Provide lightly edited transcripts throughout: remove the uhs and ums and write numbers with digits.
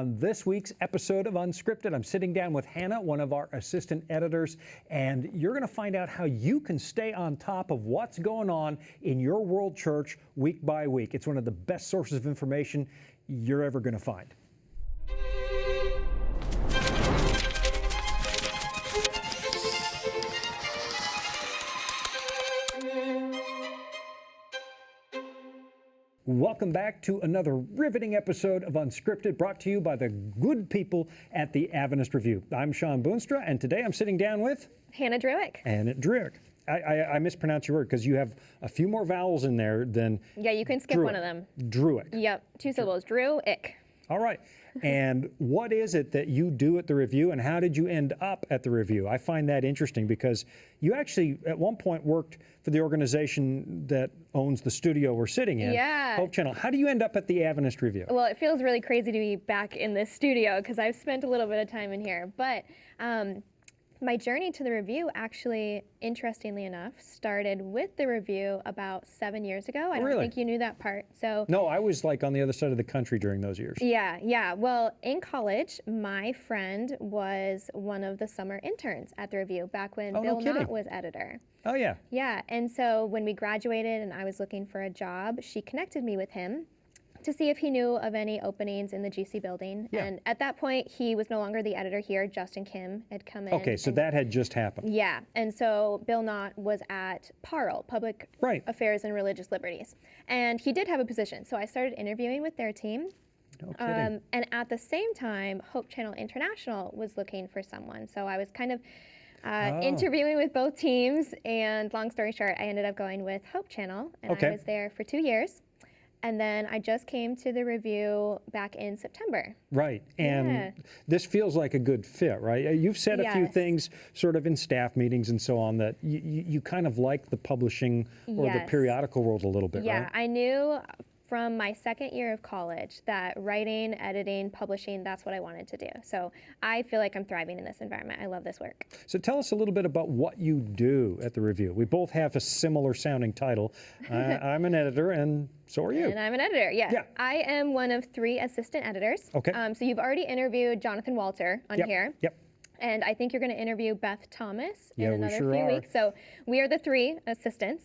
On this week's episode of Unscripted, I'm sitting down with Hannah, one of our assistant editors, and you're going to find out how you can stay on top of what's going on in your world church week by week. It's one of the best sources of information you're ever going to find. Welcome back to another riveting episode of Unscripted, brought to you by the good people at the Adventist Review. I'm Shawn Boonstra, and today I'm sitting down with Hannah Drewieck. Hannah Drewieck. I mispronounced your word because you have a few more vowels in there than Yeah, you can skip Drewieck. one of them. Drewieck. Yep, two syllables. Drewieck. All right. And what is it that you do at the Review, and how did you end up at the Review? I find that interesting because you actually at one point worked for the organization that owns the studio we're sitting in, Yeah. Hope Channel. How do you end up at the Adventist Review? Well, it feels really crazy to be back in this studio because I've spent a little bit of time in here. But my journey to the Review actually, interestingly enough, started with the Review about 7 years ago. I don't Really? think you knew that part. So No, I was like on the other side of the country during those years. Yeah. Well, in college, my friend was one of the summer interns at the Review back when Oh, no Bill kidding. Knott was editor. Oh, yeah. Yeah, and so when we graduated and I was looking for a job, she connected me with him to see if he knew of any openings in the GC building. Yeah. And at that point, he was no longer the editor here. Justin Kim had come in. Okay, so that had just happened. Yeah, and so Bill Knott was at PARL, Public Right. Affairs and Religious Liberties. And he did have a position, so I started interviewing with their team. No kidding. And at the same time, Hope Channel International was looking for someone. So I was kind of interviewing with both teams, and long story short, I ended up going with Hope Channel, and Okay. I was there for 2 years. And then I just came to the Review back in September. Right, and Yeah. this feels like a good fit, right? You've said a few Yes. things sort of in staff meetings and so on that you kind of like the publishing or the Yes. periodical world a little bit, Yeah, right? I knew from my second year of college that writing, editing, publishing, that's what I wanted to do. So I feel like I'm thriving in this environment. I love this work. So tell us a little bit about what you do at the Review. We both have a similar sounding title. I'm an editor, and so are you. And I'm an editor, yes. Yeah. I am one of 3 assistant editors. Okay. So you've already interviewed Jonathan Walter on here. Yep. And I think you're going to interview Beth Thomas Yeah, in we another sure few are. weeks. So we are the 3 assistant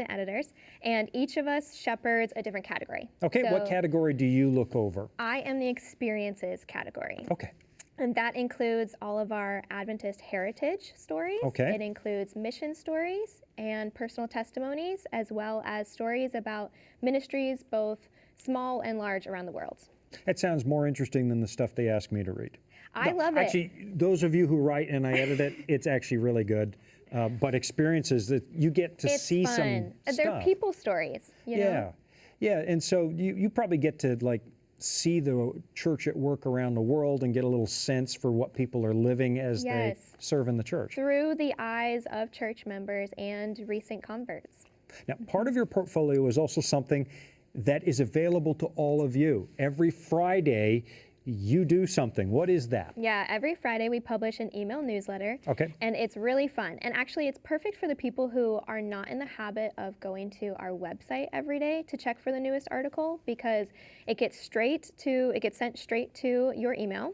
editors, and each of us shepherds a different category. Okay, So what category do you look over? I am the experiences category. Okay. And that includes all of our Adventist heritage stories. Okay. It includes mission stories and personal testimonies, as well as stories about ministries, both small and large, around the world. That sounds more interesting than the stuff they ask me to read. I love it. Actually, those of you who write and I edit it, it's actually really good. But experiences that you get to It's see fun. some They're stuff. people stories, you know? Yeah, and so you probably get to like see the church at work around the world and get a little sense for what people are living as they Yes. serve in the church. Through the eyes of church members and recent converts. Now, part of your portfolio is also something that is available to all of you. Every Friday, you do something. What is that? Yeah, every Friday we publish an email newsletter. Okay. And it's really fun. And actually, it's perfect for the people who are not in the habit of going to our website every day to check for the newest article, because it gets sent straight to your email.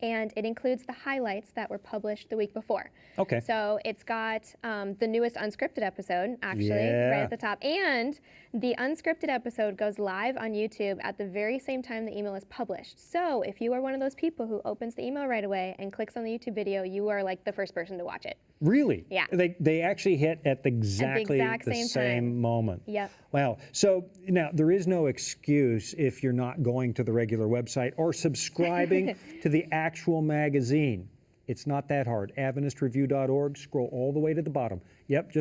And it includes the highlights that were published the week before. Okay. So it's got the newest unscripted episode, actually, Yeah. right at the top. And the unscripted episode goes live on YouTube at the very same time the email is published. So if you are one of those people who opens the email right away and clicks on the YouTube video, you are like the first person to watch it. Really? Yeah. They actually hit at exactly exact the same same time. moment. Yep. Wow. So now there is no excuse if you're not going to the regular website or subscribing to the actual magazine. It's not that hard. AdventistReview.org. Scroll all the way to the bottom. Yep.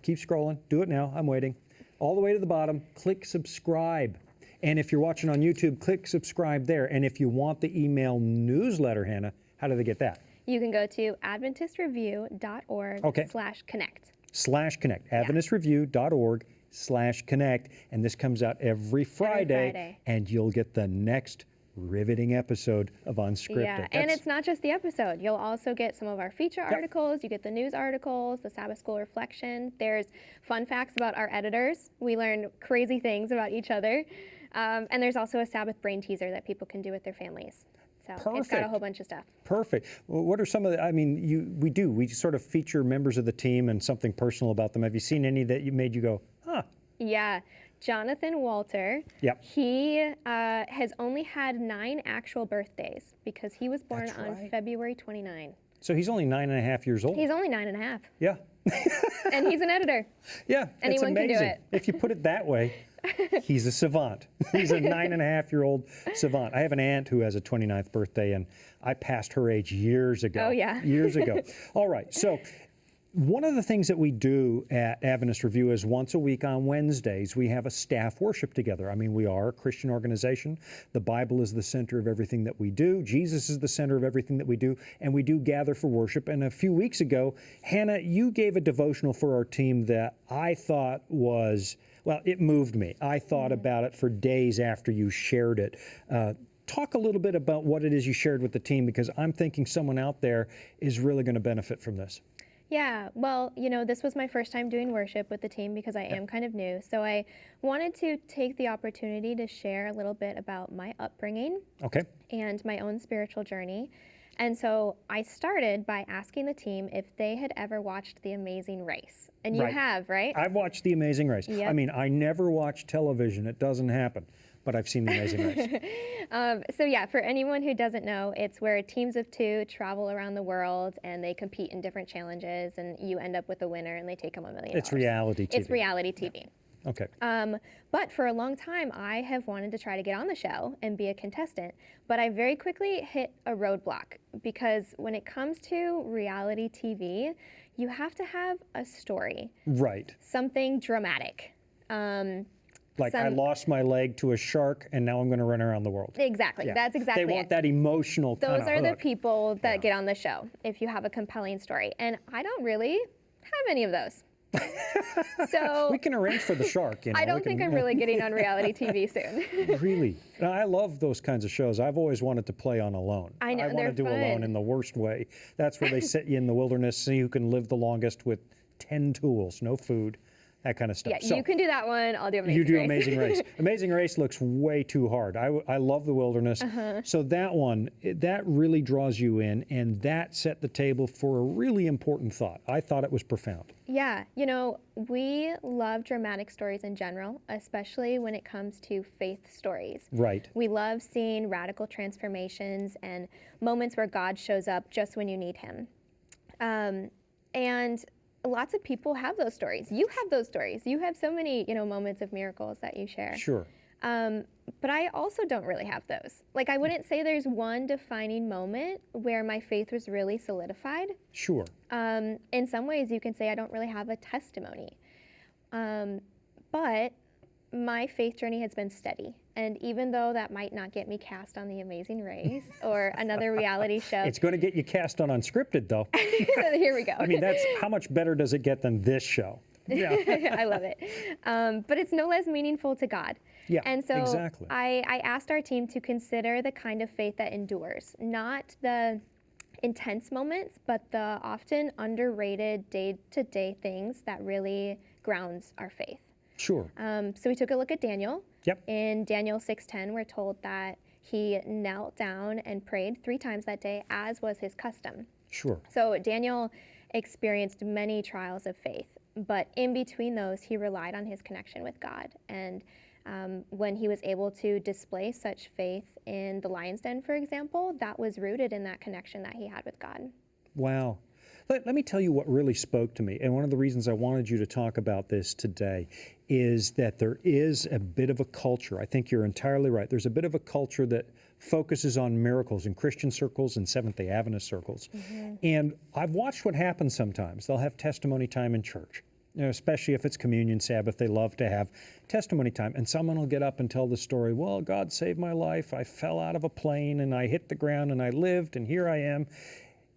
Keep scrolling. Do it now. I'm waiting. All the way to the bottom. Click subscribe. And if you're watching on YouTube, click subscribe there. And if you want the email newsletter, Hannah, how do they get that? You can go to AdventistReview.org Okay. /connect. /connect. AdventistReview.org/connect. And this comes out every Friday. Friday. And you'll get the next riveting episode of Unscripted. Yeah, and it's not just the episode. You'll also get some of our feature articles. You get the news articles, the Sabbath School reflection. There's fun facts about our editors. We learn crazy things about each other. And there's also a Sabbath brain teaser that people can do with their families. So it's Perfect. got a whole bunch of stuff. Perfect. Well, what are some of the, I mean, we sort of feature members of the team and something personal about them. Have you seen any that made you go, huh? Yeah. Jonathan Walter, Yep. he has only had 9 actual birthdays because he was born That's on right. February 29. So he's only 9.5 years old. He's only 9.5. Yeah. And he's an editor. Yeah, Anyone it's can do amazing. it. If you put it that way, he's a savant. He's a 9.5-year-old savant. I have an aunt who has a 29th birthday, and I passed her age years ago. Oh, yeah. Years ago. All right, so one of the things that we do at Adventist Review is once a week on Wednesdays, we have a staff worship together. I mean, we are a Christian organization. The Bible is the center of everything that we do. Jesus is the center of everything that we do, and we do gather for worship. And a few weeks ago, Hannah, you gave a devotional for our team that I thought was, well, it moved me. I thought about it for days after you shared it. Talk a little bit about what it is you shared with the team, because I'm thinking someone out there is really going to benefit from this. Yeah, well, this was my first time doing worship with the team because I am kind of new. So I wanted to take the opportunity to share a little bit about my upbringing Okay. and my own spiritual journey. And so I started by asking the team if they had ever watched The Amazing Race. And you Right. have, right? I've watched The Amazing Race. Yep. I mean, I never watch television. It doesn't happen. But I've seen The Amazing Race. So yeah, for anyone who doesn't know, it's where teams of 2 travel around the world and they compete in different challenges, and you end up with a winner and they take home $1 million. It's reality TV. It's reality TV. Okay. But for a long time, I have wanted to try to get on the show and be a contestant, but I very quickly hit a roadblock because when it comes to reality TV, you have to have a story, Right. something dramatic. Like I lost my leg to a shark and now I'm going to run around the world. Exactly. Yeah. That's exactly They want it. that emotional kind of Those are the hook. people that get on the show if you have a compelling story. And I don't really have any of those. So We can arrange for the shark. I don't think I'm really getting on reality TV soon. Really? No, I love those kinds of shows. I've always wanted to play on Alone. I know, I want they're to do fun. Alone in the worst way. That's where they sit you in the wilderness, see who can live the longest with 10 tools, no food, that kind of stuff. Yeah, you can do that one. I'll do Amazing You do Race. Amazing Race. Amazing Race looks way too hard. I love the wilderness. So that one, that really draws you in, and that set the table for a really important thought. I thought it was profound. Yeah, we love dramatic stories in general, especially when it comes to faith stories. Right. We love seeing radical transformations and moments where God shows up just when you need him. And lots of people have those stories. You have those stories. You have so many, moments of miracles that you share. Sure. But I also don't really have those. Like, I wouldn't say there's one defining moment where my faith was really solidified. Sure. In some ways, you can say I don't really have a testimony. But my faith journey has been steady. And even though that might not get me cast on The Amazing Race or another reality show. It's going to get you cast on Unscripted, though. Here we go. I mean, that's how much better does it get than this show? Yeah. I love it. But it's no less meaningful to God. Yeah, and so exactly. I asked our team to consider the kind of faith that endures, not the intense moments, but the often underrated day-to-day things that really grounds our faith. Sure. So we took a look at Daniel. Yep. In Daniel 6:10, we're told that he knelt down and prayed 3 times that day, as was his custom. Sure. So Daniel experienced many trials of faith, but in between those, he relied on his connection with God. And when he was able to display such faith in the lion's den, for example, that was rooted in that connection that he had with God. Wow. Let me tell you what really spoke to me, and one of the reasons I wanted you to talk about this today is that there is a bit of a culture. I think you're entirely right. There's a bit of a culture that focuses on miracles in Christian circles and Seventh-day Adventist circles. And I've watched what happens sometimes. They'll have testimony time in church. Especially if it's communion Sabbath, they love to have testimony time. And someone will get up and tell the story, well, God saved my life. I fell out of a plane and I hit the ground and I lived and here I am.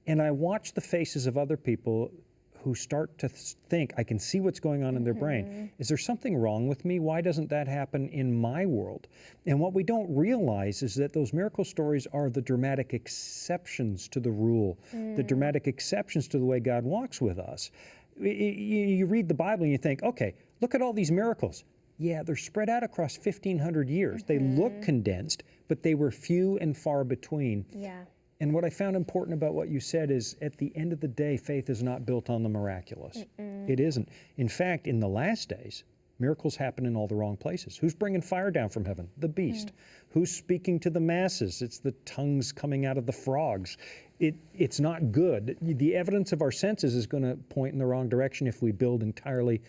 And I watch the faces of other people who start to think, I can see what's going on in their brain. Is there something wrong with me? Why doesn't that happen in my world? And what we don't realize is that those miracle stories are the dramatic exceptions to the rule, the dramatic exceptions to the way God walks with us. You read the Bible and you think, okay, look at all these miracles. Yeah, they're spread out across 1,500 years. They look condensed, but they were few and far between. Yeah. And what I found important about what you said is, at the end of the day, faith is not built on the miraculous. It isn't. In fact, in the last days, miracles happen in all the wrong places. Who's bringing fire down from heaven? The beast. Who's speaking to the masses? It's the tongues coming out of the frogs. It's not good. The evidence of our senses is going to point in the wrong direction if we build entirely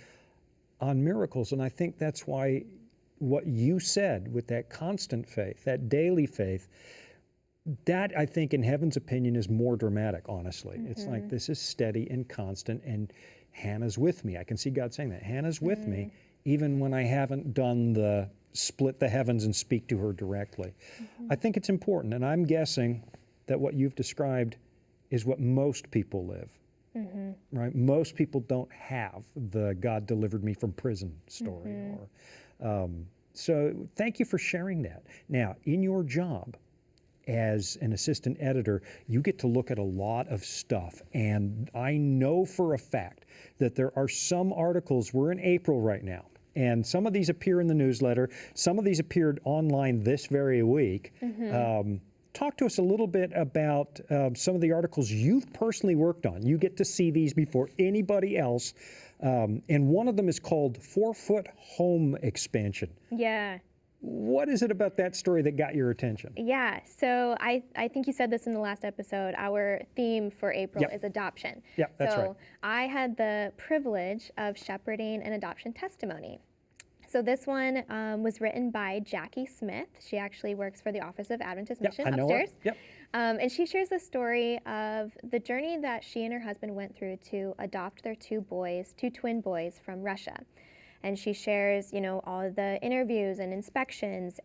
on miracles. And I think that's why what you said with that constant faith, that daily faith, that, I think, in heaven's opinion, is more dramatic, honestly. It's like, this is steady and constant, and Hannah's with me. I can see God saying that. Hannah's with me, even when I haven't done the split the heavens and speak to her directly. I think it's important, and I'm guessing that what you've described is what most people live. Right? Most people don't have the God delivered me from prison story. So thank you for sharing that. Now, in your job as an assistant editor, you get to look at a lot of stuff. And I know for a fact that there are some articles, we're in April right now, and some of these appear in the newsletter. Some of these appeared online this very week. Talk to us a little bit about some of the articles you've personally worked on. You get to see these before anybody else. And one of them is called 4-Foot Home Expansion. Yeah. What is it about that story that got your attention? Yeah, so I think you said this in the last episode. Our theme for April is adoption. Yeah, that's right. So I had the privilege of shepherding an adoption testimony. So this one was written by Jackie Smith. She actually works for the Office of Adventist Mission I know her. upstairs. Yep. And she shares the story of the journey that she and her husband went through to adopt their two twin boys from Russia. And she shares, all of the interviews and inspections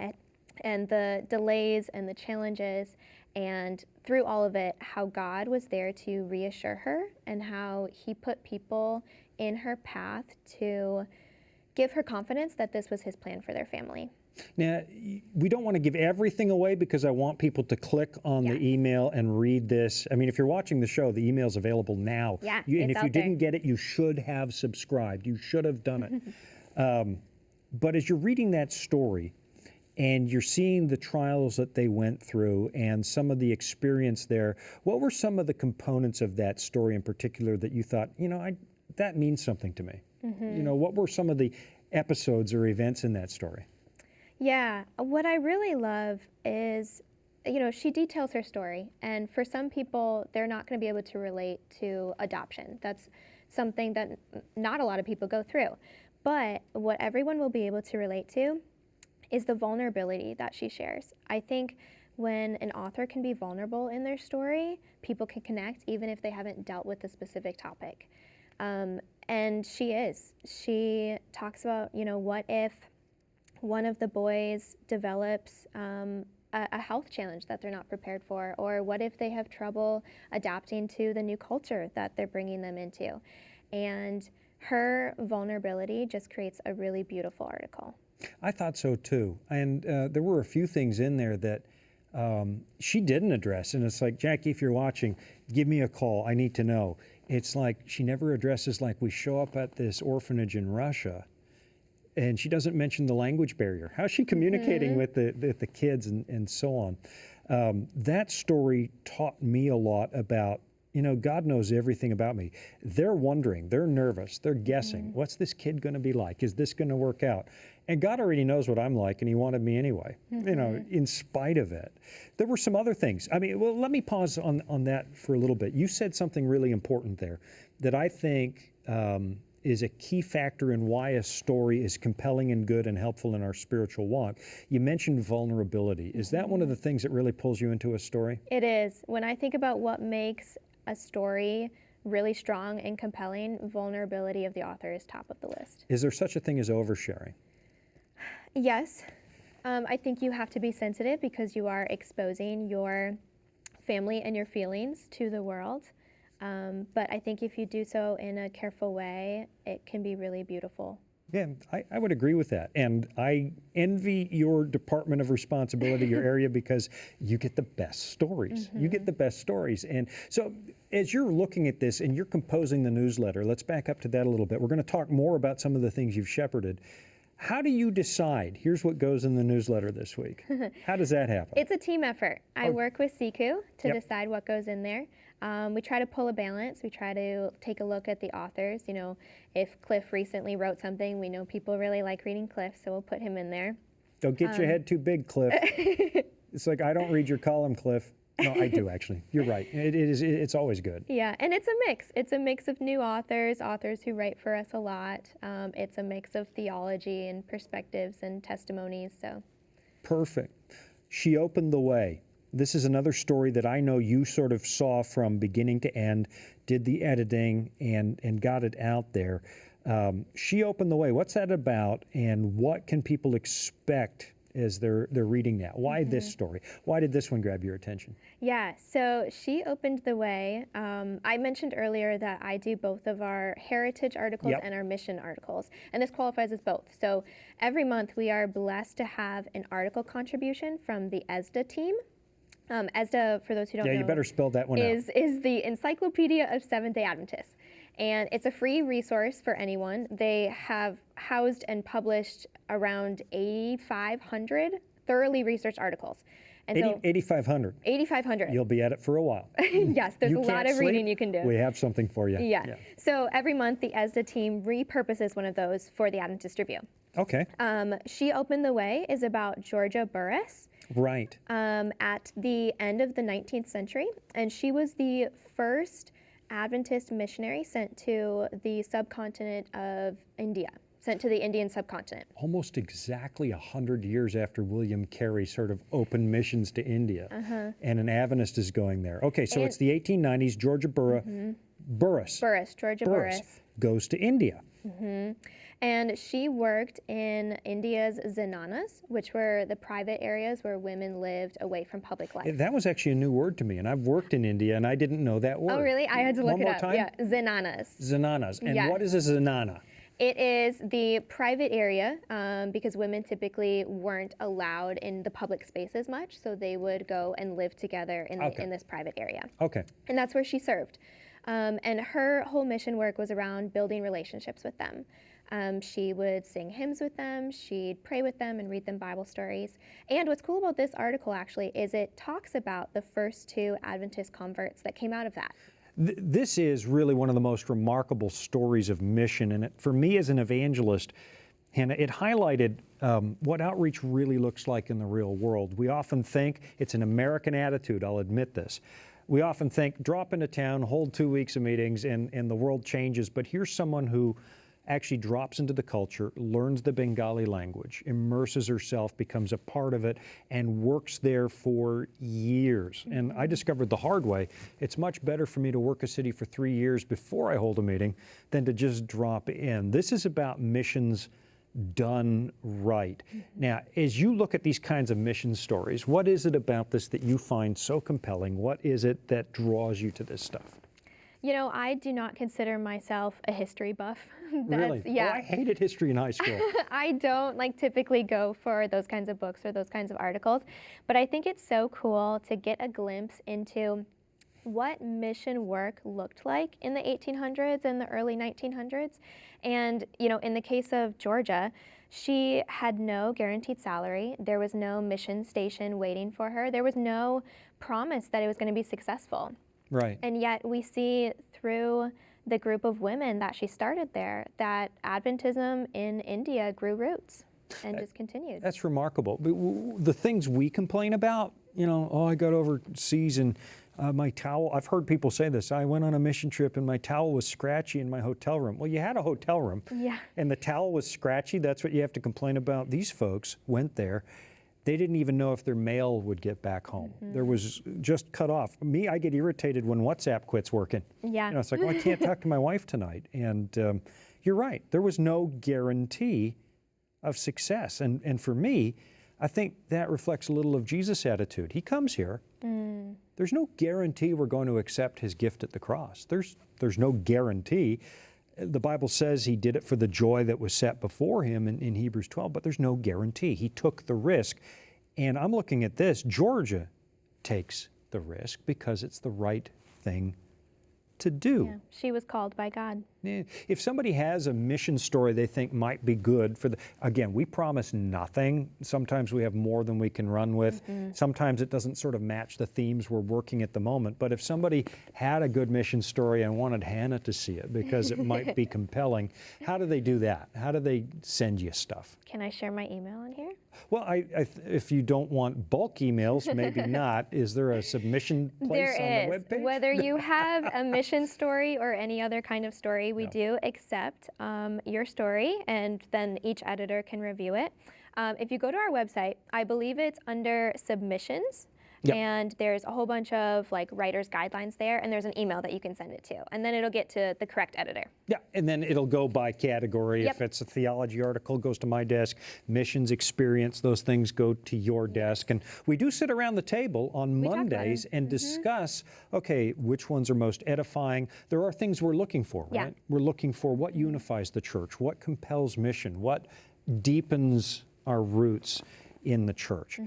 and the delays and the challenges, and through all of it, how God was there to reassure her and how He put people in her path to give her confidence that this was His plan for their family. Now, we don't want to give everything away because I want people to click on the email and read this. I mean, if you're watching the show, the email's available now. Yeah, and it's if you out there. didn't get it, you should have subscribed. You should have done it. But as you're reading that story and you're seeing the trials that they went through and some of the experience there, what were some of the components of that story in particular that you thought, that means something to me? What were some of the episodes or events in that story? Yeah, what I really love is, she details her story, and for some people, they're not going to be able to relate to adoption. That's something that not a lot of people go through. But what everyone will be able to relate to is the vulnerability that she shares. I think when an author can be vulnerable in their story, people can connect even if they haven't dealt with the specific topic. And she is. She talks about, what if one of the boys develops a health challenge that they're not prepared for, or what if they have trouble adapting to the new culture that they're bringing them into. And her vulnerability just creates a really beautiful article. I thought so too. And there were a few things in there that she didn't address. And it's like, Jackie, if you're watching, give me a call. I need to know. It's like she never addresses, like, we show up at this orphanage in Russia and she doesn't mention the language barrier. How's she communicating with the kids and so on? That story taught me a lot about, God knows everything about me. They're wondering, they're nervous, they're guessing, what's this kid going to be like? Is this going to work out? And God already knows what I'm like, and He wanted me anyway, in spite of it. There were some other things. I mean, well, let me pause on that for a little bit. You said something really important there that I think is a key factor in why a story is compelling and good and helpful in our spiritual walk. You mentioned vulnerability. Is that one of the things that really pulls you into a story? It is. When I think about what makes a story really strong and compelling, vulnerability of the author is top of the list. Is there such a thing as oversharing? Yes. I think you have to be sensitive because you are exposing your family and your feelings to the world. But I think if you do so in a careful way, it can be really beautiful. Yeah, I would agree with that. And I envy your department of responsibility, your area, because you get the best stories. You get the best stories. And so as you're looking at this and you're composing the newsletter, let's back up to that a little bit. We're going to talk more about some of the things you've shepherded. How do you decide? Here's what goes in the newsletter this week. How does that happen? It's a team effort. I work with Siku to Yep. decide what goes in there. We try to pull a balance. We try to take a look at the authors. You know, if Cliff recently wrote something, we know people really like reading Cliff, so we'll put him in there. Don't get your head too big, Cliff. It's like, I don't read your column, Cliff. No, I do, actually. You're right. It's always good. Yeah, and it's a mix. It's a mix of new authors who write for us a lot. It's a mix of theology and perspectives and testimonies. So Perfect. She opened the way. This is another story that I know you sort of saw from beginning to end, did the editing, and got it out there. She opened the way. What's that about, and what can people expect as they're reading that? Why this story? Why did this one grab your attention? yeah, so She Opened the Way. I mentioned earlier that I do both of our heritage articles Yep. and our mission articles, and this qualifies as both. So every month we are blessed to have an article contribution from the ESDA team. ESDA, for those who don't know, Yeah, you better spell that one out. is the Encyclopedia of Seventh-day Adventists. And it's a free resource for anyone. They have housed and published around 8,500 thoroughly researched articles. And 8,500. 8,500. You'll be at it for a while. Yes, there's You a lot can't of reading sleep? you can do. We have something for you. Yeah. So every month, the ESDA team repurposes one of those for the Adventist Review. Okay. She Opened the Way is about Georgia Burris Right. at the end of the 19th century. And she was the first Adventist missionary sent to the subcontinent of India, sent to the Indian subcontinent. Almost exactly 100 years after William Carey sort of opened missions to India, and an Adventist is going there. Okay, so it's the 1890s. Georgia Burris Georgia Burris. goes to India. And she worked in India's zenanas, which were the private areas where women lived away from public life. That was actually a new word to me, and I've worked in India, and I didn't know that word. Oh, really? I had to look One it more up. time? Yeah, zenanas. Zenanas. And Yeah. what is a zenana? It is the private area because women typically weren't allowed in the public space as much, so they would go and live together in this private area. Okay. And that's where she served. And her whole mission work was around building relationships with them. She would sing hymns with them, she'd pray with them and read them Bible stories. And what's cool about this article actually is it talks about the first two Adventist converts that came out of that. This is really one of the most remarkable stories of mission, and for me as an evangelist, Hannah, it highlighted what outreach really looks like in the real world. We often think it's an American attitude, I'll admit this. We often think drop into town, hold 2 weeks of meetings, and the world changes, but here's someone who actually drops into the culture, learns the Bengali language, immerses herself, becomes a part of it, and works there for years. And I discovered the hard way, it's much better for me to work a city for 3 years before I hold a meeting than to just drop in. This is about missions done right. Now, as you look at these kinds of mission stories, what is it about this that you find so compelling? What is it that draws you to this stuff? You know, I do not consider myself a history buff. Really? Yeah. Oh, I hated history in high school. I don't typically go for those kinds of books or those kinds of articles, but I think it's so cool to get a glimpse into what mission work looked like in the 1800s and the early 1900s. And, you know, in the case of Georgia, she had no guaranteed salary. There was no mission station waiting for her. There was no promise that it was going to be successful. Right. And yet we see through the group of women that she started there that Adventism in India grew roots and just continued. That's remarkable. The things we complain about, you know, oh, I got overseas and my towel, I've heard people say this, I went on a mission trip and my towel was scratchy in my hotel room. Well, you had a hotel room. Yeah. And the towel was scratchy, that's what you have to complain about. These folks went there. They didn't even know if their mail would get back home. There was just cut off. Me, I get irritated when WhatsApp quits working. Yeah. You know, it's like, well, I can't talk to my wife tonight. And you're right, there was no guarantee of success. And for me, I think that reflects a little of Jesus' attitude. He comes here. There's no guarantee we're going to accept his gift at the cross. There's no guarantee. The Bible says he did it for the joy that was set before him in Hebrews 12, but there's no guarantee. He took the risk. And I'm looking at this. Georgia takes the risk because it's the right thing to do. Yeah, she was called by God. If somebody has a mission story they think might be good again, we promise nothing. Sometimes we have more than we can run with. Sometimes it doesn't sort of match the themes we're working at the moment. But if somebody had a good mission story and wanted Hannah to see it because it might be compelling, how do they do that? How do they send you stuff? Can I share my email on here? Well, if you don't want bulk emails, maybe not. Is there a submission place on the webpage? Whether you have a mission story or any other kind of story, we do accept your story, and then each editor can review it. If you go to our website, I believe it's under submissions. Yep. And there's a whole bunch of like writer's guidelines there, and there's an email that you can send it to, and then it'll get to the correct editor. Yeah, and then it'll go by category. Yep. If it's a theology article, it goes to my desk. Missions experience, those things go to your desk. And we do sit around the table on Mondays and discuss, okay, which ones are most edifying. There are things we're looking for, right? Yeah. We're looking for what unifies the church, what compels mission, what deepens our roots in the church.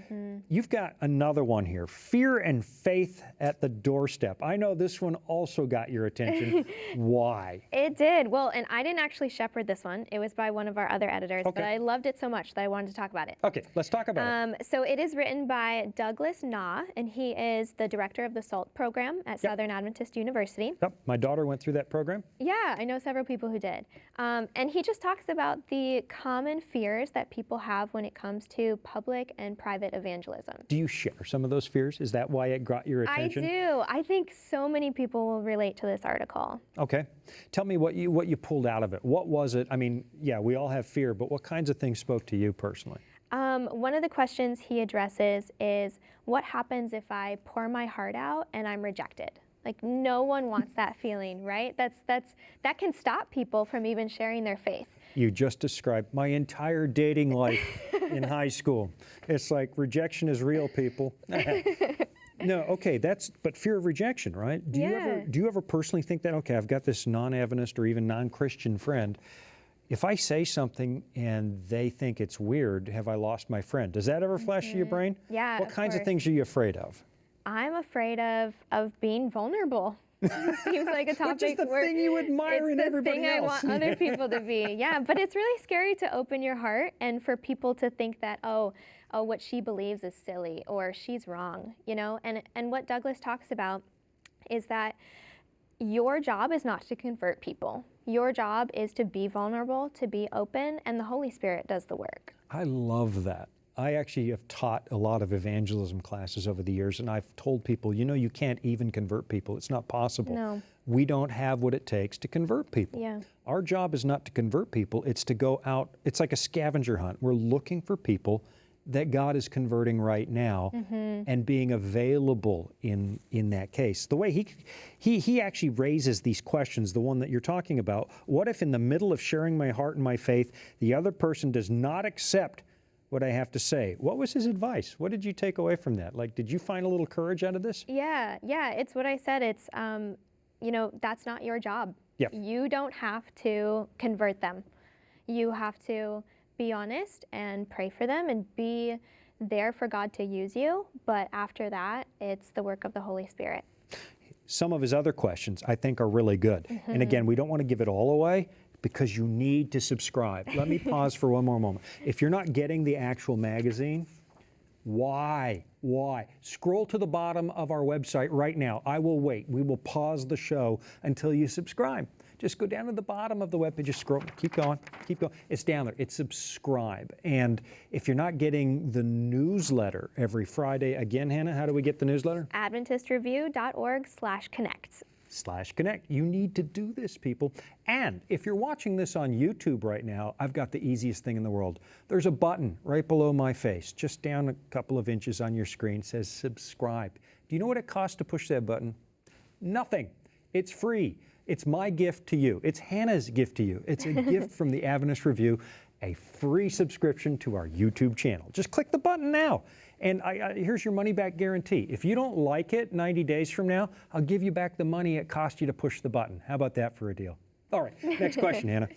You've got another one here, fear and faith at the doorstep. I know this one also got your attention. Why? It did. Well, and I didn't actually shepherd this one. It was by one of our other editors, Okay. but I loved it so much that I wanted to talk about it. Okay, let's talk about it. So it is written by Douglas Nah, and he is the director of the SALT program at Southern Adventist University. Yep, my daughter went through that program. Yeah, I know several people who did. And he just talks about the common fears that people have when it comes to public and private evangelism. Do you share some of those fears? Is that why it got your attention? I do. I think so many people will relate to this article. Okay. Tell me what you pulled out of it. What was it? I mean, yeah, we all have fear, but what kinds of things spoke to you personally? One of the questions he addresses is, what happens if I pour my heart out and I'm rejected? Like, no one wants that feeling, right? That can stop people from even sharing their faith. You just described my entire dating life in high school. It's like rejection is real, people. No, okay, but fear of rejection, right? Do you ever personally think that, okay, I've got this non-Adventist or even non-Christian friend. If I say something and they think it's weird, have I lost my friend? Does that ever flash to your brain? Yeah, What of kinds of course. things are you afraid of? I'm afraid of being vulnerable. Seems like a topic Which is the thing you admire in everybody It's the thing else. I want other people to be. Yeah, but it's really scary to open your heart and for people to think that, oh, what she believes is silly or she's wrong, you know? And what Douglas talks about is that your job is not to convert people. Your job is to be vulnerable, to be open, and the Holy Spirit does the work. I love that. I actually have taught a lot of evangelism classes over the years, and I've told people, you can't even convert people. It's not possible. No. We don't have what it takes to convert people. Yeah. Our job is not to convert people. It's to go out. It's like a scavenger hunt. We're looking for people that God is converting right now and being available in that case. The way he actually raises these questions, the one that you're talking about, what if in the middle of sharing my heart and my faith, the other person does not accept what I have to say? What was his advice? What did you take away from that? Like, did you find a little courage out of this? Yeah, it's what I said. It's, that's not your job. Yep. You don't have to convert them. You have to be honest and pray for them and be there for God to use you. But after that, it's the work of the Holy Spirit. Some of his other questions I think are really good. And again, we don't want to give it all away because you need to subscribe. Let me pause for one more moment. If you're not getting the actual magazine, why? Scroll to the bottom of our website right now. I will wait. We will pause the show until you subscribe. Just go down to the bottom of the webpage, just scroll, keep going. It's down there, it's subscribe. And if you're not getting the newsletter every Friday, again, Hannah, how do we get the newsletter? AdventistReview.org/connect. /connect. You need to do this, people. And if you're watching this on YouTube right now, I've got the easiest thing in the world. There's a button right below my face, just down a couple of inches on your screen, says subscribe. Do you know what it costs to push that button? Nothing. It's free. It's my gift to you. It's Hannah's gift to you. It's a gift from the Adventist Review, a free subscription to our YouTube channel. Just click the button now. And here's your money-back guarantee. If you don't like it 90 days from now, I'll give you back the money it cost you to push the button. How about that for a deal? All right, next question, Hannah.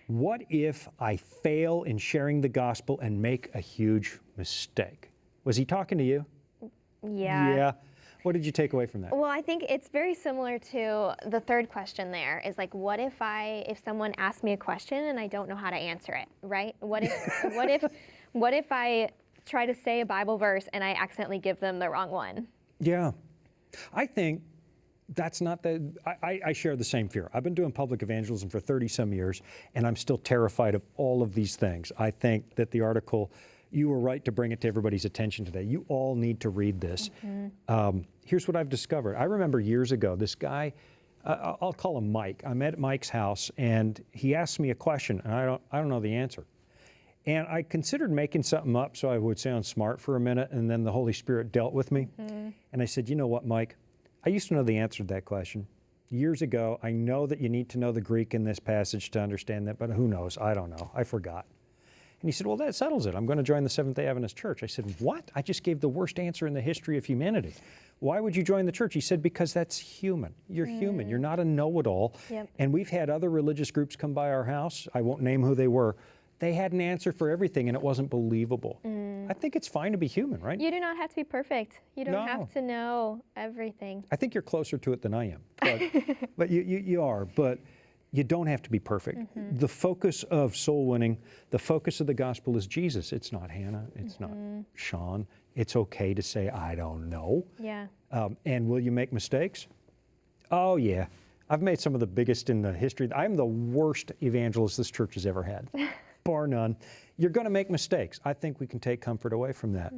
What if I fail in sharing the gospel and make a huge mistake? Was he talking to you? Yeah. What did you take away from that? Well, I think it's very similar to the third question there is like, what if someone asks me a question and I don't know how to answer it, right? What if I try to say a Bible verse and I accidentally give them the wrong one? Yeah. I think that's not I share the same fear. I've been doing public evangelism for 30 some years, and I'm still terrified of all of these things. I think that the article, you were right to bring it to everybody's attention today. You all need to read this. Here's what I've discovered. I remember years ago, this guy, I'll call him Mike. I met at Mike's house, and he asked me a question, and I don't know the answer. And I considered making something up so I would sound smart for a minute, and then the Holy Spirit dealt with me. And I said, you know what, Mike? I used to know the answer to that question. Years ago, I know that you need to know the Greek in this passage to understand that, but who knows? I don't know. I forgot. And he said, well, that settles it. I'm going to join the Seventh-day Adventist Church. I said, what? I just gave the worst answer in the history of humanity. Why would you join the church? He said, because that's human. You're human. You're not a know-it-all. Yep. And we've had other religious groups come by our house. I won't name who they were. They had an answer for everything, and it wasn't believable. I think it's fine to be human, right? You do not have to be perfect. You don't No. have to know everything. I think you're closer to it than I am. But you are. But you don't have to be perfect. The focus of soul winning, the focus of the gospel is Jesus. It's not Hannah. It's not Shawn. It's okay to say, I don't know. Yeah. And will you make mistakes? Oh, yeah. I've made some of the biggest in the history. I'm the worst evangelist this church has ever had, bar none. You're going to make mistakes. I think we can take comfort away from that.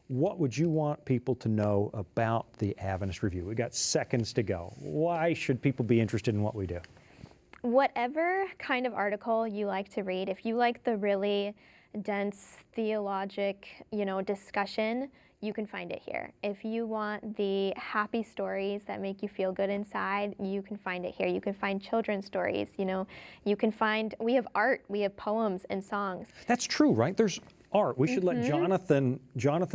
What would you want people to know about the Adventist Review? We've got seconds to go. Why should people be interested in what we do? Whatever kind of article you like to read, if you like the really dense theologic, discussion, you can find it here. If you want the happy stories that make you feel good inside, you can find it here. You can find children's stories, you can find, we have art, we have poems and songs. That's true, right? There's art. We should let Jonathan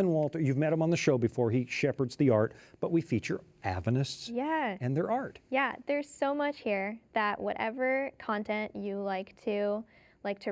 Walter, you've met him on the show before, he shepherds the art, but we feature Adventists and their art. Yeah, there's so much here that whatever content you like to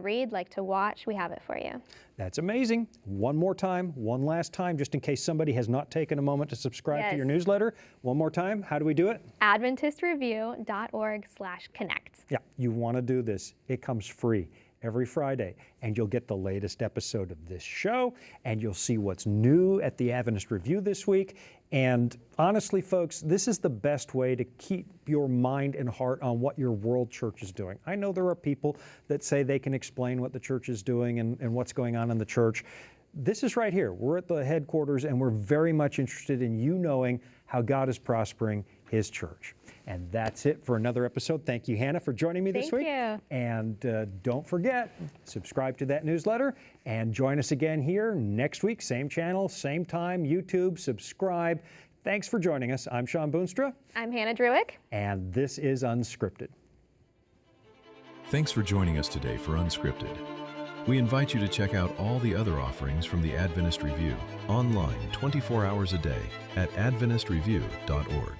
read, like to watch, we have it for you. That's amazing. One more time, one last time, just in case somebody has not taken a moment to subscribe to your newsletter. One more time, how do we do it? AdventistReview.org/connect. Yeah, you want to do this. It comes free every Friday, and you'll get the latest episode of this show, and you'll see what's new at the Adventist Review this week. And honestly, folks, this is the best way to keep your mind and heart on what your world church is doing. I know there are people that say they can explain what the church is doing and what's going on in the church. This is right here. We're at the headquarters, and we're very much interested in you knowing how God is prospering His church. And that's it for another episode. Thank you, Hannah, for joining me this week. Thank you. And don't forget, subscribe to that newsletter and join us again here next week. Same channel, same time, YouTube, subscribe. Thanks for joining us. I'm Shawn Boonstra. I'm Hannah Drewieck. And this is Unscripted. Thanks for joining us today for Unscripted. We invite you to check out all the other offerings from the Adventist Review online 24 hours a day at adventistreview.org.